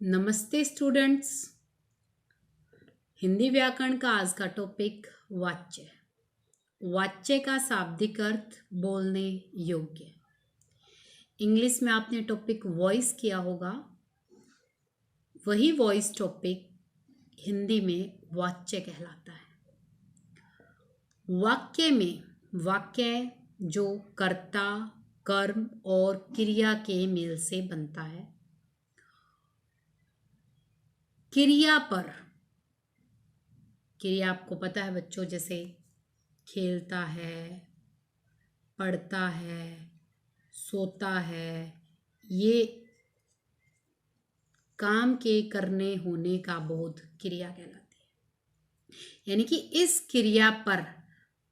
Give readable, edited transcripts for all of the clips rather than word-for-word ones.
नमस्ते स्टूडेंट्स। हिंदी व्याकरण का आज का टॉपिक वाच्य। वाच्य का शाब्दिक अर्थ बोलने योग्य। इंग्लिश में आपने टॉपिक वॉइस किया होगा, वही वॉइस टॉपिक हिंदी में वाच्य कहलाता है। वाक्य में वाक्य जो कर्ता, कर्म और क्रिया के मेल से बनता है। क्रिया पर, क्रिया आपको पता है बच्चों, जैसे खेलता है, पढ़ता है, सोता है, ये काम के करने होने का बोध क्रिया कहलाती है। यानी कि इस क्रिया पर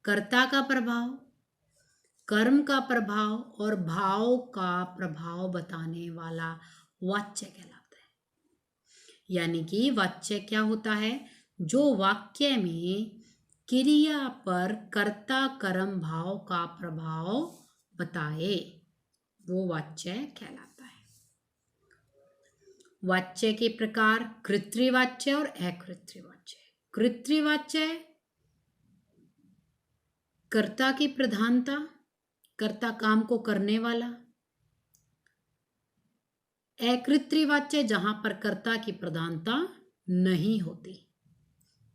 कर्ता का प्रभाव, कर्म का प्रभाव और भाव का प्रभाव बताने वाला वाच्य कहलाता है। यानी कि वाच्य क्या होता है? जो वाक्य में क्रिया पर कर्ता कर्म भाव का प्रभाव बताए, वो वाच्य कहलाता है। वाच्य के प्रकार कृत्रिवाच्य और अकृत्रिवाच्य। कृत्रिवाच्य कर्ता की प्रधानता, कर्ता काम को करने वाला। अकृत्रिवाच्य जहां पर कर्ता की प्रधानता नहीं होती।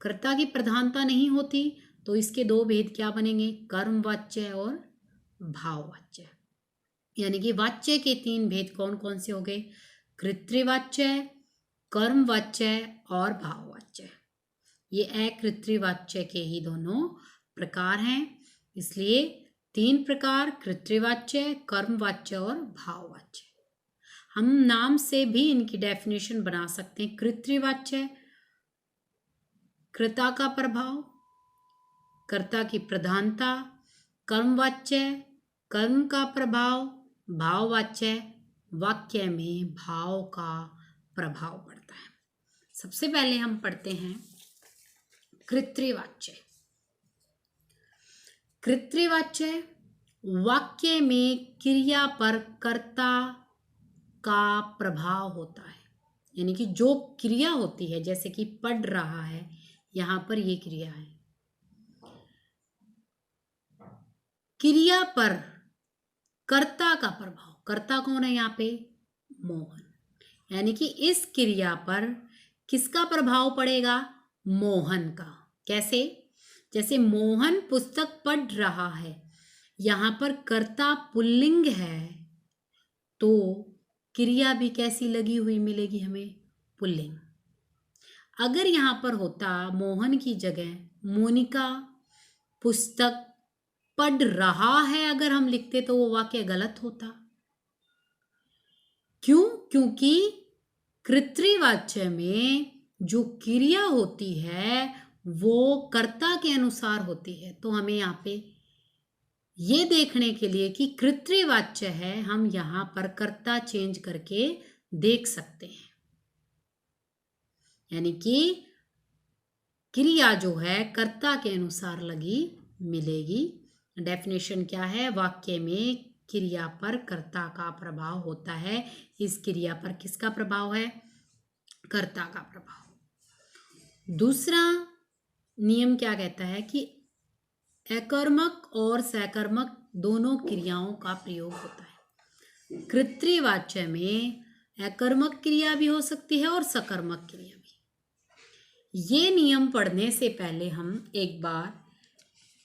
कर्ता की प्रधानता नहीं होती तो इसके दो भेद क्या बनेंगे? कर्मवाच्य और भाववाच्य। यानी कि वाच्य के तीन भेद कौन कौन से हो गए? कृत्रिवाच्य, कर्मवाच्य और भाववाच्य। ये अकृत्रिवाच्य के ही दोनों प्रकार हैं। इसलिए तीन प्रकार: कृत्रिवाच्य, कर्मवाच्य और भाववाच्य। हम नाम से भी इनकी डेफिनेशन बना सकते हैं। कृत्रिवाच्य कर्ता का प्रभाव, कर्ता की प्रधानता। कर्मवाच्य कर्म का प्रभाव। भाववाच्य वाक्य में भाव का प्रभाव पड़ता है। सबसे पहले हम पढ़ते हैं कृत्रिवाच्य। कृत्रिवाच्य वाक्य में क्रिया पर कर्ता का प्रभाव होता है। यानी कि जो क्रिया होती है, जैसे कि पढ़ रहा है, यहां पर ये क्रिया है। क्रिया पर कर्ता का प्रभाव, कर्ता कौन है यहाँ पे? मोहन। यानी कि इस क्रिया पर किसका प्रभाव पड़ेगा? मोहन का। कैसे? जैसे मोहन पुस्तक पढ़ रहा है, यहां पर कर्ता पुल्लिंग है तो क्रिया भी कैसी लगी हुई मिलेगी हमें? पुल्लिंग। अगर यहां पर होता मोहन की जगह मोनिका पुस्तक पढ़ रहा है, अगर हम लिखते तो वो वाक्य गलत होता। क्यों? क्योंकि कृत्रिवाच्य में जो क्रिया होती है वो कर्ता के अनुसार होती है। तो हमें यहाँ पे ये देखने के लिए कि कृत्रिवाच्य है, हम यहाँ पर कर्ता चेंज करके देख सकते हैं। यानी कि क्रिया जो है कर्ता के अनुसार लगी मिलेगी। डेफिनेशन क्या है? वाक्य में क्रिया पर कर्ता का प्रभाव होता है। इस क्रिया पर किसका प्रभाव है? कर्ता का प्रभाव। दूसरा नियम क्या कहता है कि अकर्मक और सकर्मक दोनों क्रियाओं का प्रयोग होता है। कृत्रिवाच्य में अकर्मक क्रिया भी हो सकती है और सकर्मक क्रिया भी। ये नियम पढ़ने से पहले हम एक बार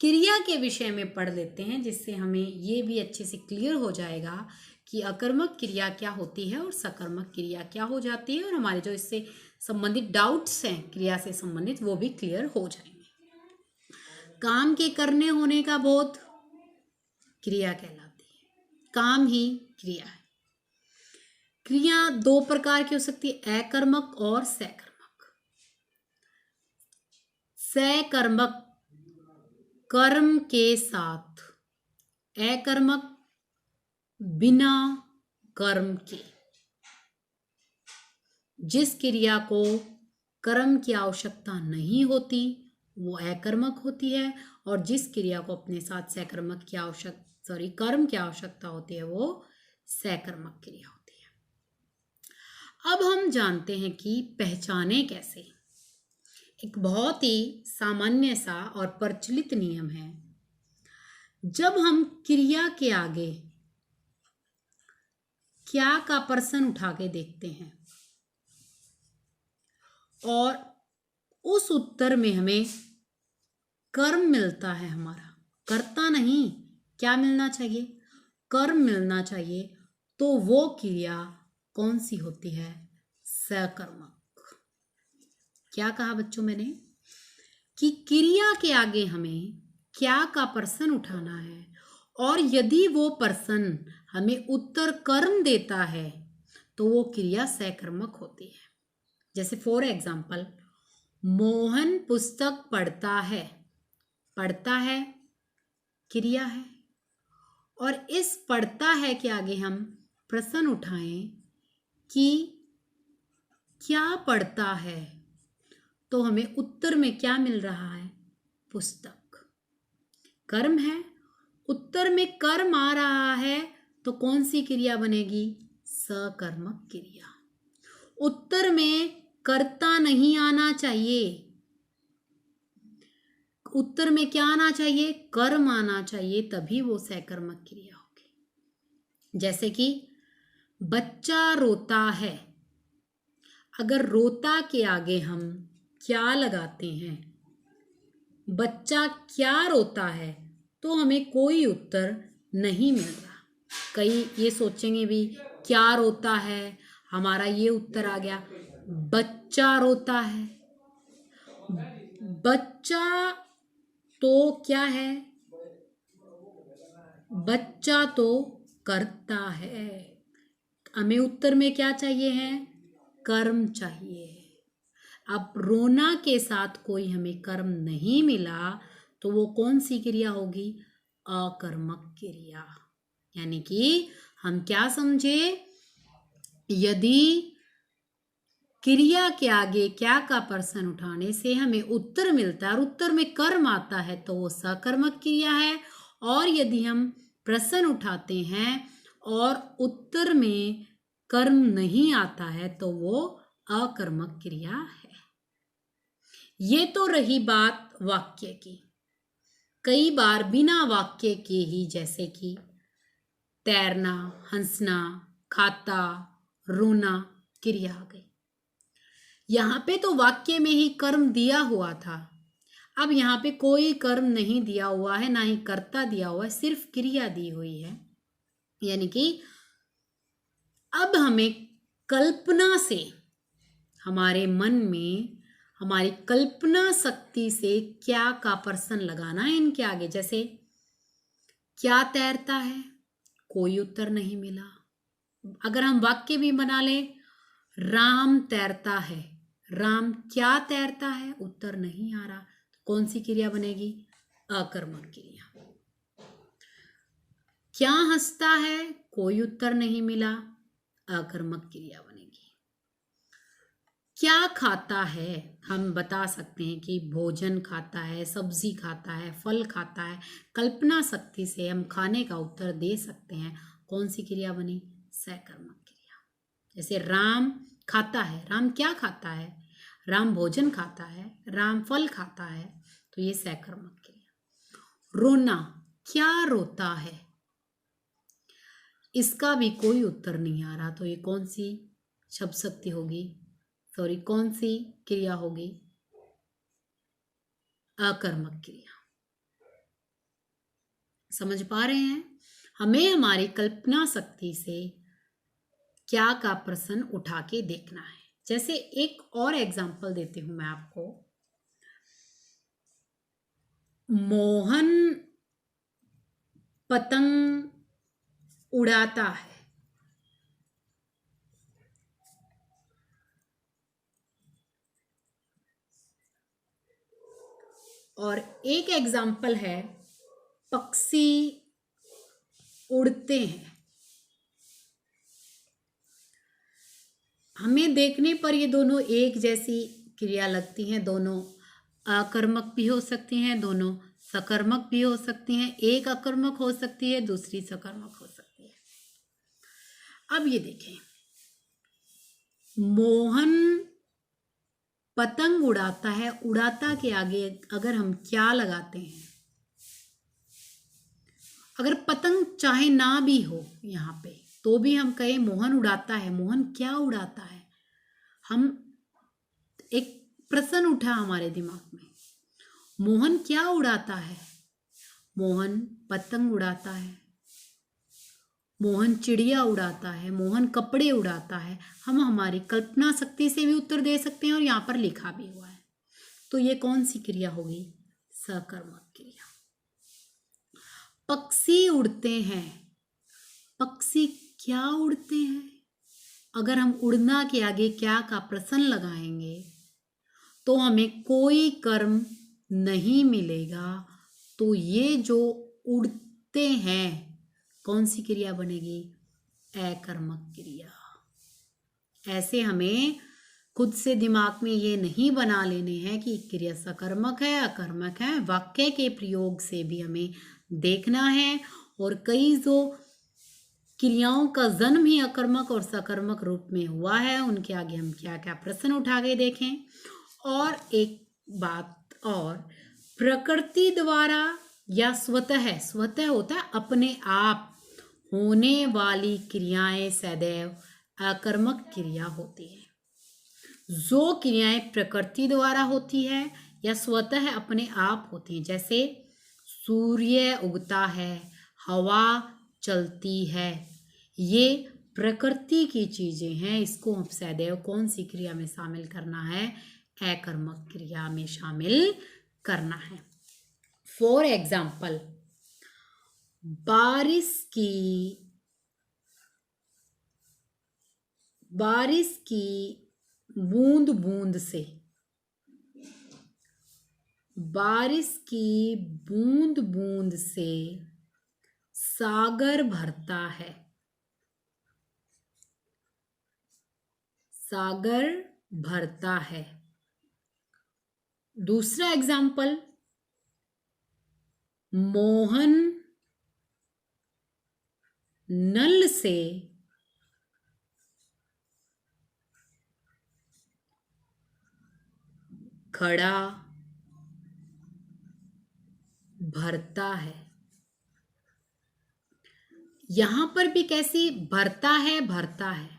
क्रिया के विषय में पढ़ लेते हैं, जिससे हमें ये भी अच्छे से क्लियर हो जाएगा कि अकर्मक क्रिया क्या होती है और सकर्मक क्रिया क्या हो जाती है, और हमारे जो इससे संबंधित डाउट्स हैं क्रिया से संबंधित वो भी क्लियर हो जाएंगे। काम के करने होने का बोध क्रिया कहलाती है। काम ही क्रिया है। क्रिया दो प्रकार की हो सकती है, अकर्मक और सकर्मक। सकर्मक कर्म के साथ, अकर्मक बिना कर्म के। जिस क्रिया को कर्म की आवश्यकता नहीं होती वो अकर्मक होती है, और जिस क्रिया को अपने साथ सकर्मक की कर्म की आवश्यकता होती है वो सकर्मक क्रिया होती है। अब हम जानते हैं कि पहचाने कैसे। एक बहुत ही सामान्य सा और प्रचलित नियम है, जब हम क्रिया के आगे क्या का पर्सन उठा के देखते हैं और उस उत्तर में हमें कर्म मिलता है, हमारा कर्ता नहीं, क्या मिलना चाहिए, कर्म मिलना चाहिए, तो वो क्रिया कौन सी होती है, सकर्मक। क्या कहा बच्चों मैंने कि क्रिया के आगे हमें क्या का पर्सन उठाना है और यदि वो पर्सन हमें उत्तर कर्म देता है तो वो क्रिया सकर्मक होती है। जैसे फॉर एग्जाम्पल, मोहन पुस्तक पढ़ता है, पढ़ता है क्रिया है, और इस पढ़ता है के आगे हम प्रश्न उठाएं कि क्या पढ़ता है, तो हमें उत्तर में क्या मिल रहा है, पुस्तक। कर्म है, उत्तर में कर्म आ रहा है, तो कौन सी क्रिया बनेगी, सकर्मक क्रिया। उत्तर में कर्ता नहीं आना चाहिए, उत्तर में क्या आना चाहिए, कर्म आना चाहिए, तभी वो सकर्मक क्रिया होगी। जैसे कि बच्चा रोता है, अगर रोता के आगे हम क्या लगाते हैं, बच्चा क्या रोता है, तो हमें कोई उत्तर नहीं मिल रहा। कई ये सोचेंगे भी क्या रोता है, हमारा ये उत्तर आ गया, बच्चा रोता है। बच्चा तो क्या है, बच्चा तो करता है, हमें उत्तर में क्या चाहिए है, कर्म चाहिए। अब रोना के साथ कोई हमें कर्म नहीं मिला, तो वो कौन सी क्रिया होगी, अकर्मक क्रिया। यानी कि हम क्या समझे, यदि क्रिया के आगे क्या का पर्सन उठाने से हमें उत्तर मिलता है और उत्तर में कर्म आता है तो वो सकर्मक क्रिया है, और यदि हम प्रश्न उठाते हैं और उत्तर में कर्म नहीं आता है तो वो अकर्मक क्रिया है। ये तो रही बात वाक्य की। कई बार बिना वाक्य के ही, जैसे कि तैरना, हंसना, खाता, रोना क्रिया आ गई। यहाँ पे तो वाक्य में ही कर्म दिया हुआ था, अब यहाँ पे कोई कर्म नहीं दिया हुआ है, ना ही कर्ता दिया हुआ है, सिर्फ क्रिया दी हुई है। यानी कि अब हमें कल्पना से, हमारे मन में हमारी कल्पना शक्ति से क्या का पर्सन लगाना है इनके आगे। जैसे क्या तैरता है, कोई उत्तर नहीं मिला। अगर हम वाक्य भी बना ले, राम तैरता है, राम क्या तैरता है, उत्तर नहीं आ रहा, तो कौन सी क्रिया बनेगी, अकर्मक क्रिया। क्या हंसता है, कोई उत्तर नहीं मिला, अकर्मक क्रिया बनेगी। क्या खाता है, हम बता सकते हैं कि भोजन खाता है, सब्जी खाता है, फल खाता है, कल्पना शक्ति से हम खाने का उत्तर दे सकते हैं, कौन सी क्रिया बनी, सकर्मक क्रिया। जैसे राम खाता है, राम क्या खाता है, राम भोजन खाता है, राम फल खाता है, तो ये सकर्मक क्रिया। रोना, क्या रोता है, इसका भी कोई उत्तर नहीं आ रहा, तो ये कौन सी शब्द शक्ति होगी, सॉरी कौन सी क्रिया होगी, अकर्मक क्रिया। समझ पा रहे हैं, हमें हमारी कल्पना शक्ति से क्या का प्रश्न उठा के देखना है। जैसे एक और एग्जाम्पल देती हूं मैं आपको, मोहन पतंग उड़ाता है, और एक एग्जाम्पल है पक्षी उड़ते हैं। हमें देखने पर ये दोनों एक जैसी क्रिया लगती हैं, दोनों अकर्मक भी हो सकती हैं, दोनों सकर्मक भी हो सकती हैं, एक अकर्मक हो सकती है, दूसरी सकर्मक हो सकती है। अब ये देखें, मोहन पतंग उड़ाता है, उड़ाता के आगे अगर हम क्या लगाते हैं, अगर पतंग चाहे ना भी हो यहाँ पे तो भी हम कहें मोहन उड़ाता है, मोहन क्या उड़ाता है। हम एक प्रश्न उठा हमारे दिमाग में, मोहन क्या उड़ाता है। मोहन पतंग उड़ाता है, मोहन चिड़िया उड़ाता है, मोहन कपड़े उड़ाता है। हम हमारी कल्पना शक्ति से भी उत्तर दे सकते हैं और यहाँ पर लिखा भी हुआ है। तो ये कौन सी क्रिया होगी, सकर्मक क्रिया। पक्षी उड़ते हैं, पक्षी क्या उड़ते हैं। अगर हम उड़ना के आगे क्या का प्रश्न लगाएंगे तो हमें कोई कर्म नहीं मिलेगा। तो ये जो उड़ते हैं कौन सी क्रिया बनेगी, अकर्मक क्रिया। ऐसे हमें खुद से दिमाग में ये नहीं बना लेने हैं कि क्रिया सकर्मक है अकर्मक है, वाक्य के प्रयोग से भी हमें देखना है। और कई जो क्रियाओं का जन्म ही अकर्मक और सकर्मक रूप में हुआ है, उनके आगे हम क्या क्या प्रश्न उठा के देखें। और एक बात और, प्रकृति द्वारा या स्वतः, स्वतः होता है अपने आप होने वाली क्रियाएं सदैव अकर्मक क्रिया होती है। जो क्रियाएं प्रकृति द्वारा होती है या स्वतः अपने आप होती हैं, जैसे सूर्य उगता है, हवा चलती है, ये प्रकृति की चीजें हैं। इसको हम सदैव कौन सी क्रिया में शामिल करना है, अकर्मक क्रिया में शामिल करना है। फॉर एग्जाम्पल, बारिश की बूंद बूंद से, बारिश की बूंद बूंद से सागर भरता है, सागर भरता है। दूसरा एग्जाम्पल, मोहन नल से घड़ा भरता है। यहां पर भी कैसी, भरता है भरता है,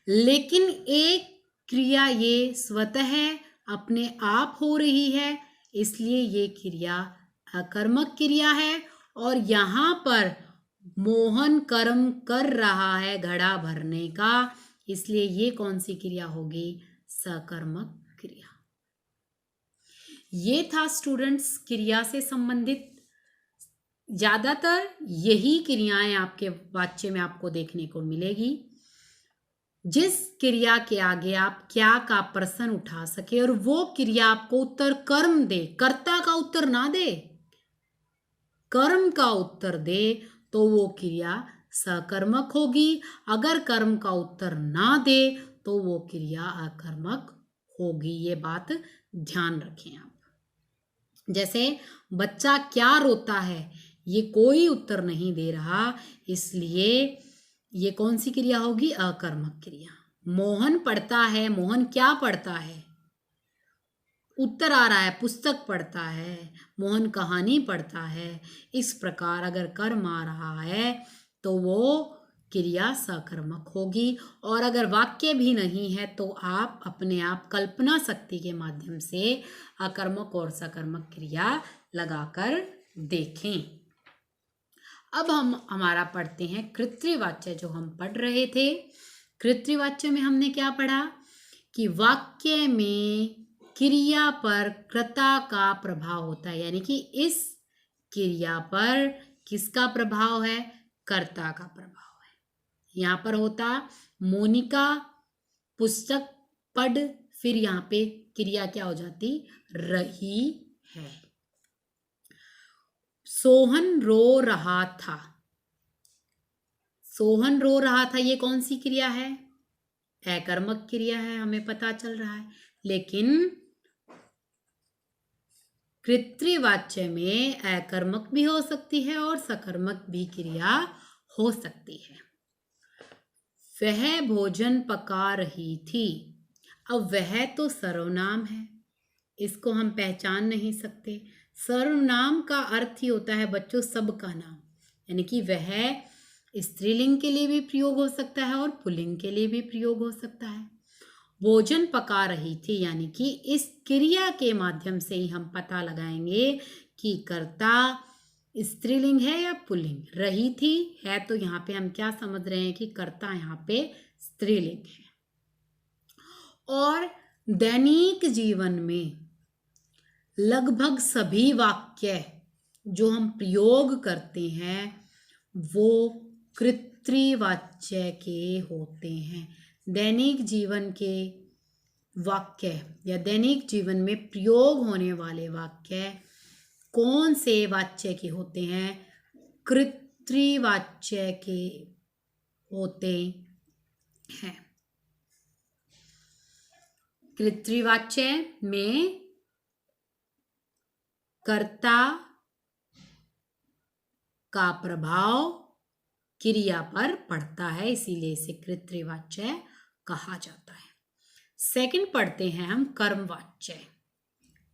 लेकिन एक क्रिया ये स्वतः अपने आप हो रही है, इसलिए ये क्रिया अकर्मक क्रिया है। और यहाँ पर मोहन कर्म कर रहा है घड़ा भरने का, इसलिए ये कौन सी क्रिया होगी, सकर्मक क्रिया। ये था स्टूडेंट्स क्रिया से संबंधित। ज्यादातर यही क्रियाएं आपके वाक्य में आपको देखने को मिलेगी। जिस क्रिया के आगे आप क्या का प्रश्न उठा सके और वो क्रिया आपको उत्तर कर्म दे, कर्ता का उत्तर ना दे, कर्म का उत्तर दे, तो वो क्रिया सकर्मक होगी। अगर कर्म का उत्तर ना दे तो वो क्रिया अकर्मक होगी। ये बात ध्यान रखें आप। जैसे बच्चा क्या रोता है, ये कोई उत्तर नहीं दे रहा, इसलिए ये कौन सी क्रिया होगी, अकर्मक क्रिया। मोहन पढ़ता है, मोहन क्या पढ़ता है, उत्तर आ रहा है पुस्तक पढ़ता है, मोहन कहानी पढ़ता है। इस प्रकार अगर कर्म आ रहा है तो वो क्रिया सकर्मक होगी। और अगर वाक्य भी नहीं है तो आप अपने आप कल्पना शक्ति के माध्यम से अकर्मक और सकर्मक क्रिया लगाकर देखें। अब हम हमारा पढ़ते हैं कृत्रिवाच्य, जो हम पढ़ रहे थे। कृत्रिवाच्य में हमने क्या पढ़ा कि वाक्य में क्रिया पर कर्ता का प्रभाव होता है, यानी कि इस क्रिया पर किसका प्रभाव है, कर्ता का प्रभाव है। यहाँ पर होता मोनिका पुस्तक पढ़, फिर यहाँ पे क्रिया क्या हो जाती, रही है। सोहन रो रहा था, सोहन रो रहा था, ये कौन सी क्रिया है, अकर्मक क्रिया है, हमें पता चल रहा है। लेकिन कृत्रिवाच्य में अकर्मक भी हो सकती है और सकर्मक भी क्रिया हो सकती है। वह भोजन पका रही थी। अब वह तो सर्वनाम है, इसको हम पहचान नहीं सकते। सर्वनाम का अर्थ ही होता है बच्चों सबका नाम, यानी कि वह स्त्रीलिंग के लिए भी प्रयोग हो सकता है और पुल्लिंग के लिए भी प्रयोग हो सकता है। भोजन पका रही थी यानी कि इस क्रिया के माध्यम से ही हम पता लगाएंगे कि कर्ता स्त्रीलिंग है या पुल्लिंग। रही थी है तो यहाँ पे हम क्या समझ रहे हैं कि कर्ता यहाँ पे स्त्रीलिंग है। और दैनिक जीवन में लगभग सभी वाक्य जो हम प्रयोग करते हैं वो कृत्रिवाच्य के होते हैं। दैनिक जीवन के वाक्य या दैनिक जीवन में प्रयोग होने वाले वाक्य कौन से वाच्य के होते हैं? कृत्रिवाच्य के होते हैं। कृत्रिवाच्य में कर्ता का प्रभाव क्रिया पर पड़ता है, इसीलिए इसे कृत्रिवाच्य कहा जाता है। सेकंड पढ़ते हैं हम कर्मवाच्य।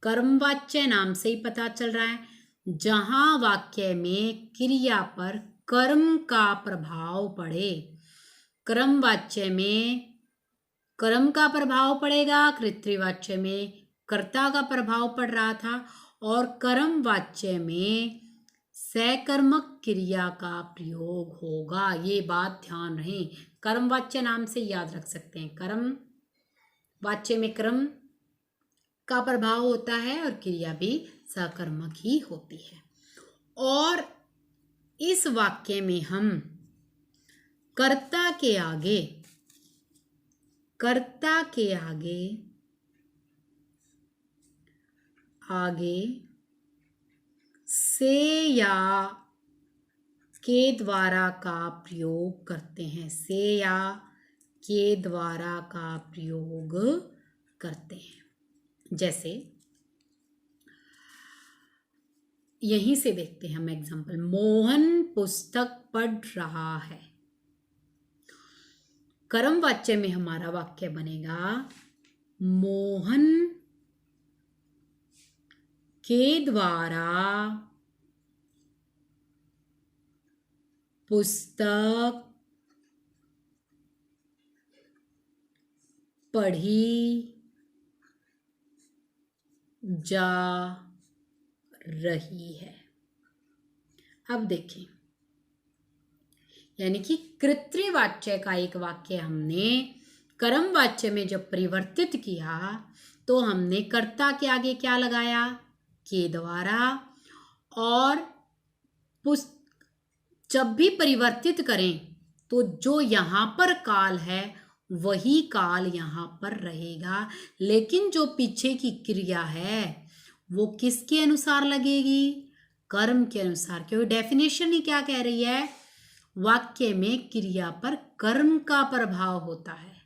कर्मवाच्य नाम से ही पता चल रहा है जहां वाक्य में क्रिया पर कर्म का प्रभाव पड़े। कर्मवाच्य में कर्म का प्रभाव पड़ेगा, कृत्रिवाच्य में कर्ता का प्रभाव पड़ रहा था, और कर्मवाच्य में सकर्मक क्रिया का प्रयोग होगा। ये बात ध्यान रहे, कर्मवाच्य नाम से याद रख सकते हैं। कर्म वाच्य में कर्म का प्रभाव होता है और क्रिया भी सकर्मक ही होती है। और इस वाक्य में हम कर्ता के आगे से या के द्वारा का प्रयोग करते हैं। से या के द्वारा का प्रयोग करते हैं। जैसे यहीं से देखते हैं हम एग्जाम्पल। मोहन पुस्तक पढ़ रहा है। कर्मवाच्य में हमारा वाक्य बनेगा मोहन के द्वारा पुस्तक पढ़ी जा रही है। अब देखें, यानी कि कृत्रिवाच्य का एक वाक्य हमने कर्मवाच्य में जब परिवर्तित किया तो हमने कर्ता के आगे क्या लगाया? के द्वारा। और जब भी परिवर्तित करें तो जो यहाँ पर काल है वही काल यहाँ पर रहेगा, लेकिन जो पीछे की क्रिया है वो किसके अनुसार लगेगी? कर्म के अनुसार। क्योंकि डेफिनेशन ही क्या कह रही है? वाक्य में क्रिया पर कर्म का प्रभाव होता है,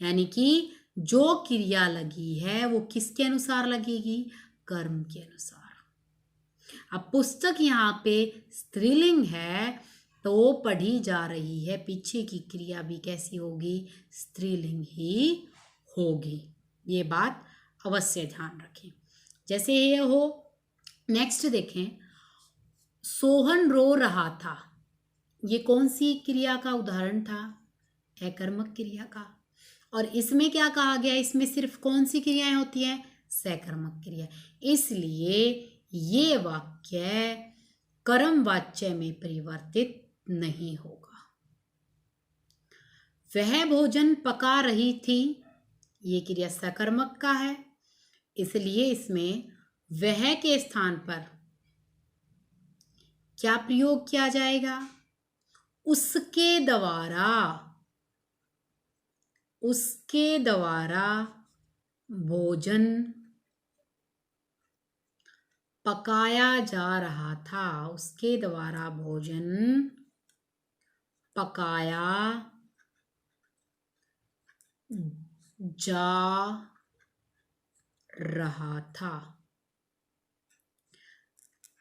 यानी कि जो क्रिया लगी है वो किसके अनुसार लगेगी? कर्म के अनुसार। अब पुस्तक यहाँ पे स्त्रीलिंग है तो पढ़ी जा रही है, पीछे की क्रिया भी कैसी होगी? स्त्रीलिंग ही होगी। ये बात अवश्य ध्यान रखें। जैसे ये हो, नेक्स्ट देखें, सोहन रो रहा था। ये कौन सी क्रिया का उदाहरण था? अकर्मक क्रिया का। और इसमें क्या कहा गया? इसमें सिर्फ कौन सी क्रियाएं होती हैं? सकर्मक क्रिया। इसलिए ये वाक्य कर्मवाच्य में परिवर्तित नहीं होगा। वह भोजन पका रही थी, ये क्रिया सकर्मक का है, इसलिए इसमें वह के स्थान पर क्या प्रयोग किया जाएगा? उसके द्वारा भोजन पकाया जा रहा था। उसके द्वारा भोजन पकाया जा रहा था।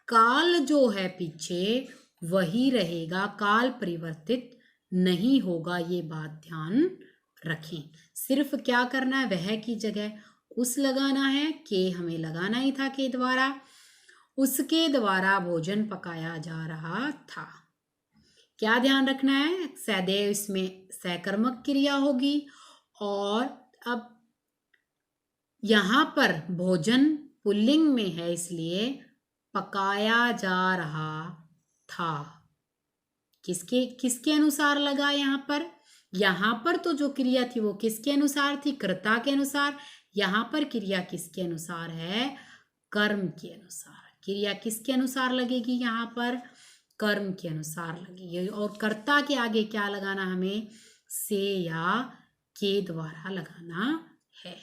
काल जो है पीछे वही रहेगा, काल परिवर्तित नहीं होगा, ये बात ध्यान रखें। सिर्फ क्या करना है, वह की जगह उस लगाना है, के हमें लगाना ही था के द्वारा। उसके द्वारा भोजन पकाया जा रहा था। क्या ध्यान रखना है, सदैव इसमें सकर्मक क्रिया होगी। और अब यहां पर भोजन पुल्लिंग में है, इसलिए पकाया जा रहा था। किसके किसके अनुसार लगा यहां पर तो जो क्रिया थी वो किसके अनुसार थी, कर्ता के अनुसार। यहां पर क्रिया किसके अनुसार है, कर्म के अनुसार। क्रिया किसके अनुसार लगेगी, यहां पर कर्म के अनुसार लगेगी। और कर्ता के आगे क्या लगाना, हमें से या के द्वारा लगाना है।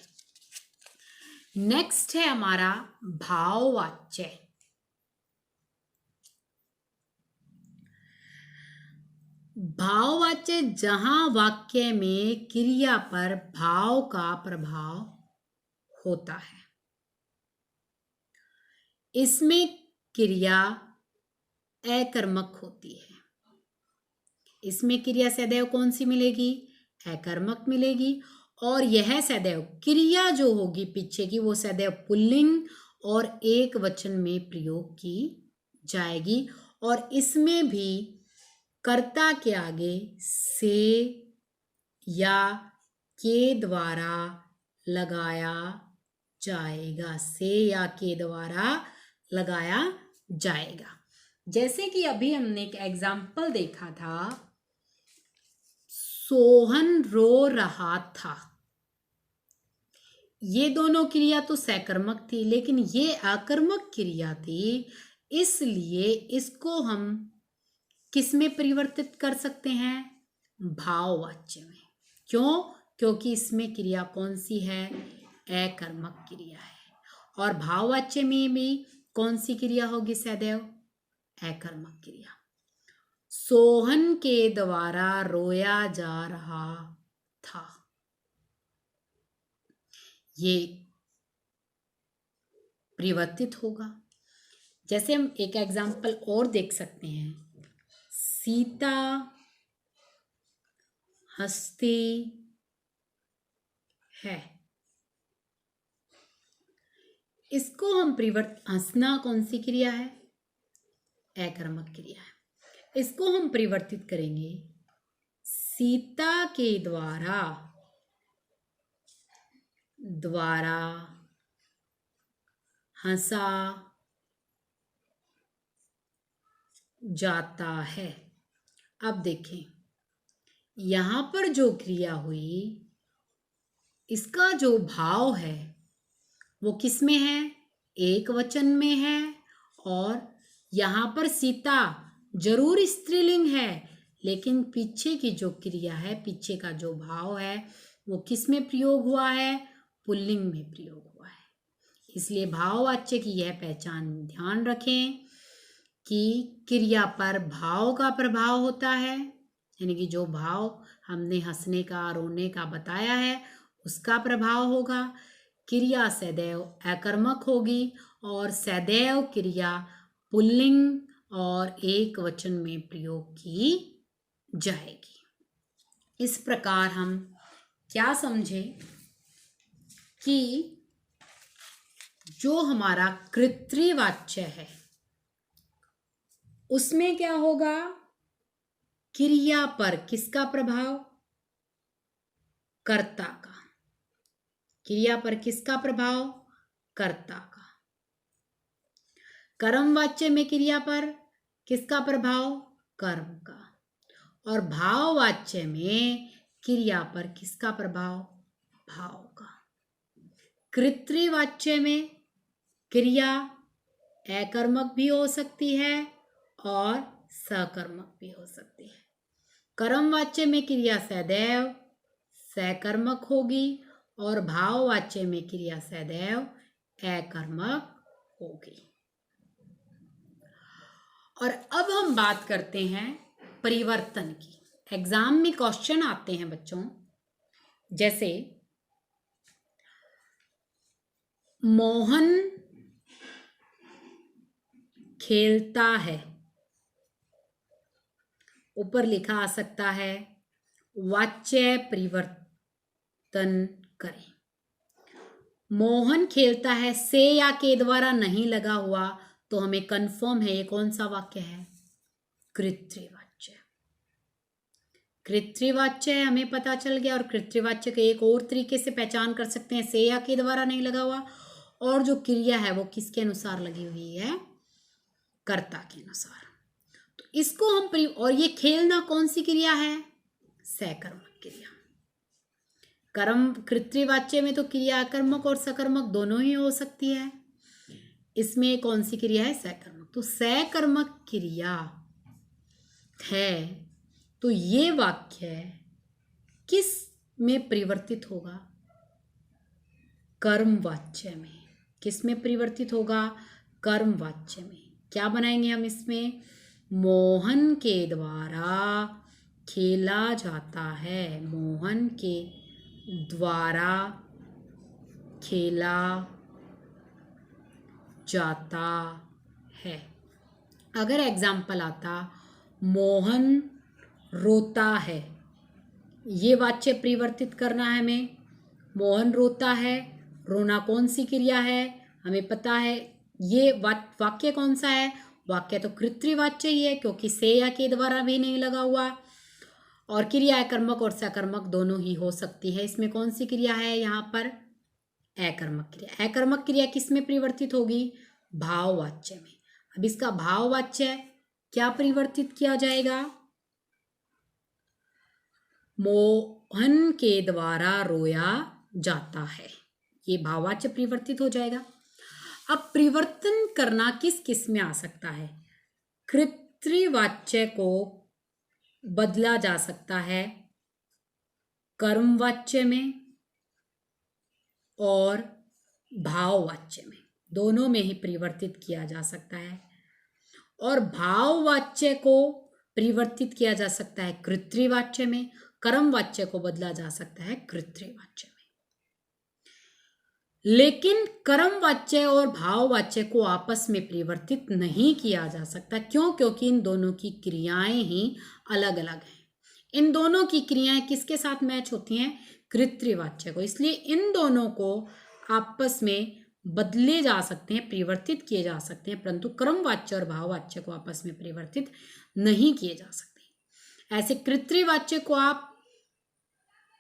नेक्स्ट है हमारा भाववाच्य। भाववाच्य जहां वाक्य में क्रिया पर भाव का प्रभाव होता है। इसमें क्रिया अकर्मक होती है। इसमें क्रिया सदैव कौन सी मिलेगी, अकर्मक मिलेगी। और यह सदैव क्रिया जो होगी पीछे की वो सदैव पुल्लिंग और एक वचन में प्रयोग की जाएगी। और इसमें भी कर्ता के आगे से या के द्वारा लगाया जाएगा, से या के द्वारा लगाया जाएगा। जैसे कि अभी हमने एक एग्जाम्पल देखा था, सोहन रो रहा था। ये दोनों क्रिया तो सकर्मक थी, लेकिन ये अकर्मक क्रिया थी, इसलिए इसको हम किस में परिवर्तित कर सकते हैं, भाववाच्य में। क्यों, क्योंकि इसमें क्रिया कौन सी है, अकर्मक क्रिया है। और भाववाच्य में भी कौन सी क्रिया होगी, सदैव अकर्मक क्रिया। सोहन के द्वारा रोया जा रहा था, ये परिवर्तित होगा। जैसे हम एक एग्जाम्पल और देख सकते हैं, सीता हंसती है। इसको हम हंसना कौन सी क्रिया है, अकर्मक क्रिया है। इसको हम परिवर्तित करेंगे, सीता के द्वारा हंसा जाता है। अब देखें, यहां पर जो क्रिया हुई, इसका जो भाव है वो किस में है, एक वचन में है। और यहां पर सीता जरूर स्त्रीलिंग है, लेकिन पीछे की जो क्रिया है, पीछे का जो भाव है वो किस में प्रयोग हुआ है, पुल्लिंग में प्रयोग हुआ है। इसलिए भाववाच्य की यह पहचान ध्यान रखें कि क्रिया पर भाव का प्रभाव होता है, यानी कि जो भाव हमने हंसने का, रोने का बताया है उसका प्रभाव होगा। क्रिया सदैव अकर्मक होगी और सदैव क्रिया पुल्लिंग और एक वचन में प्रयोग की जाएगी। इस प्रकार हम क्या समझे कि जो हमारा कृत्रिवाच्य है उसमें क्या होगा, क्रिया पर किसका प्रभाव, कर्ता का। क्रिया पर किसका प्रभाव, कर्ता का। कर्मवाच्य में क्रिया पर किसका प्रभाव, कर्म का। और भाववाच्य में क्रिया पर किसका प्रभाव, भाव का। कृत्रिवाच्य में क्रिया अकर्मक भी हो सकती है और सकर्मक भी हो सकती है। कर्मवाच्य में क्रिया सदैव सकर्मक होगी और भाववाच्य में क्रिया सदैव अकर्मक होगी। और अब हम बात करते हैं परिवर्तन की। एग्जाम में क्वेश्चन आते हैं बच्चों, जैसे मोहन खेलता है, ऊपर लिखा आ सकता है वाच्य परिवर्तन करें। मोहन खेलता है से या के द्वारा नहीं लगा हुआ, तो हमें कंफर्म है ये कौन सा वाक्य है, कृत्रिवाच्य। कृत्रिवाच्य है, हमें पता चल गया। और कृत्रिवाच्य के एक और तरीके से पहचान कर सकते हैं, से या के द्वारा नहीं लगा हुआ, और जो क्रिया है वो किसके अनुसार लगी हुई है, कर्ता के अनुसार। तो इसको हम और ये खेलना कौन सी क्रिया है, सकर्मक क्रिया। कर्म कृत्रिवाच्य में तो क्रिया कर्मक और सकर्मक दोनों ही हो सकती है, इसमें कौन सी क्रिया है, सकर्मक। तो सकर्मक क्रिया है, तो ये वाक्य किस में परिवर्तित होगा, कर्मवाच्य में। किस में परिवर्तित होगा, कर्मवाच्य में। क्या बनाएंगे हम इसमें, मोहन के द्वारा खेला जाता है, मोहन के द्वारा खेला जाता है। अगर एग्जाम्पल आता मोहन रोता है, ये वाच्य परिवर्तित करना है हमें। मोहन रोता है, रोना कौन सी क्रिया है, हमें पता है। ये वाक्य कौन सा है, वाक्य तो कृत्रिवाच्य ही है, क्योंकि से या के द्वारा भी नहीं लगा हुआ। और क्रिया कर्मक और सकर्मक दोनों ही हो सकती है। इसमें कौन सी क्रिया है, यहाँ पर अकर्मक क्रिया। अकर्मक क्रिया किस में परिवर्तित होगी, भाववाच्य में। अब इसका भाववाच्य क्या परिवर्तित किया जाएगा, मोहन के द्वारा रोया जाता है, ये भाववाच्य परिवर्तित हो जाएगा। अब परिवर्तन करना किस किस में आ सकता है, कृत्रिवाच्य को बदला जा सकता है कर्मवाच्य में और भाववाच्य में, दोनों में ही परिवर्तित किया जा सकता है। और भाववाच्य को परिवर्तित किया जा सकता है कृत्रिवाच्य में, कर्मवाच्य को बदला जा सकता है कृत्रिवाच्य में। लेकिन कर्मवाच्य और भाववाच्य को आपस में परिवर्तित नहीं किया जा सकता। क्यों, क्योंकि इन दोनों की क्रियाएं ही अलग अलग हैं। इन दोनों की क्रियाएं किसके साथ मैच होती हैं, कृत्रिवाच्य को। इसलिए इन दोनों को आपस में बदले जा सकते हैं, परिवर्तित किए जा सकते हैं, परंतु कर्मवाच्य और भाववाच्य को आपस में परिवर्तित नहीं किए जा सकते। ऐसे कृत्रिवाच्य को आप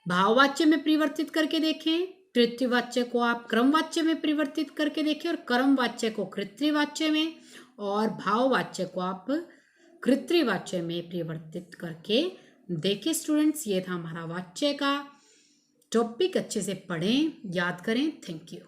भाववाच्य में परिवर्तित करके देखें, कृत्रिवाच्य को आप क्रमवाच्य में परिवर्तित करके देखें, और कर्मवाच्य को कृत्रिवाच्य में, और भाववाच्य को आप कृत्रिवाच्य में परिवर्तित करके देखें। स्टूडेंट्स, ये था हमारा वाच्य का टॉपिक। अच्छे से पढ़ें, याद करें। Thank you.